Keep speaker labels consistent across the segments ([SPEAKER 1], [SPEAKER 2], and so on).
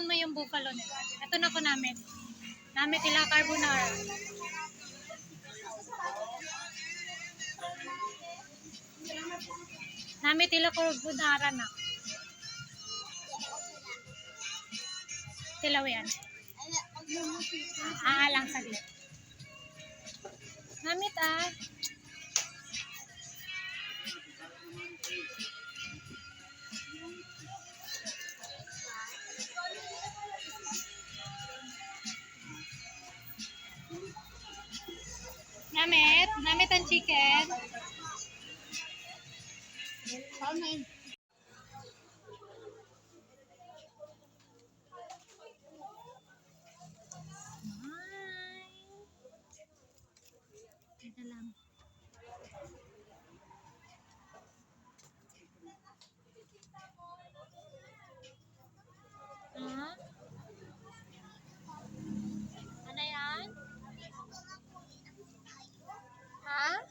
[SPEAKER 1] Tikman mo yung buffalo nila. Ito na po namin. Namin tila carbonara. Namin tila carbonara na. Tilaw yan. Lang saglit. Namit Namit ang chicken. Amen. Ito lang. Ano yan? Ha?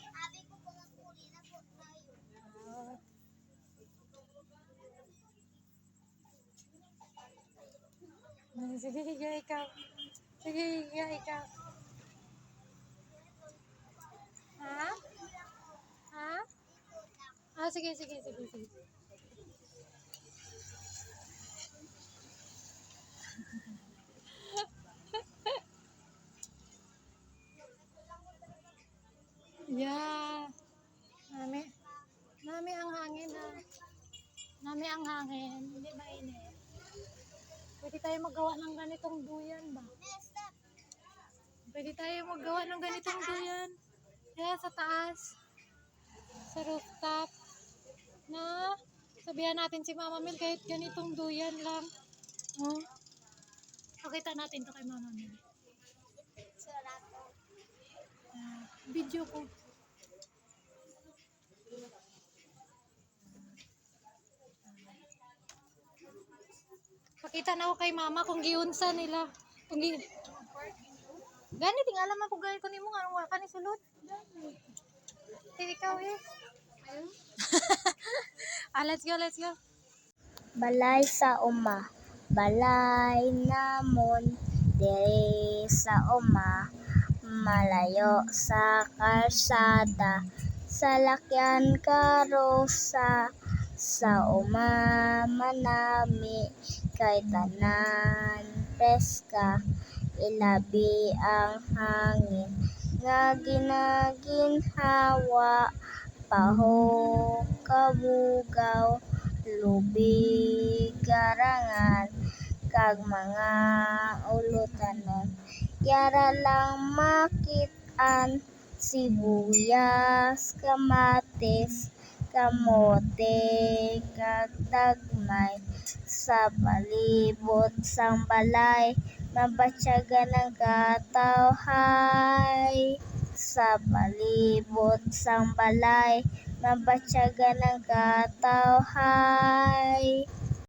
[SPEAKER 1] Sige, higa ikaw. Sige, higa ikaw. Ha? Ha? Sige. Yeah. Nami ang hangin ha. Nami ang hangin. Hindi mainit. Pwede tayo magawa ng ganitong duyan ba? Pwede tayo magawa ng ganitong duyan. Kaya sa taas. Sa rooftop. Na sabihan natin si Mama Mel kahit ganitong duyan lang. Oh. Pakita natin to kay Mama Mel. Video ko. Pakita na ako kay Mama kung giunsa nila. Gani ting alam ako gani ko nimo nga wa ka ni sulod. Ikaw let's go.
[SPEAKER 2] Balay sa uma, balay namon diri sa uma, malayo sa kalsada, salakyan karosa, sa uma manami, kay tanan preska, ilabi ang hangin, nga ginaginhawa, pahong kabugaw, lubig garangan, kag mga ulutanon, yara lang makit-an, sibuyas, kamatis, kamote, kag dagmay, sa palibot sang balay, mabatyagan ng katawhay. Sa palibot sang balay, mabatyagan ng katawhay.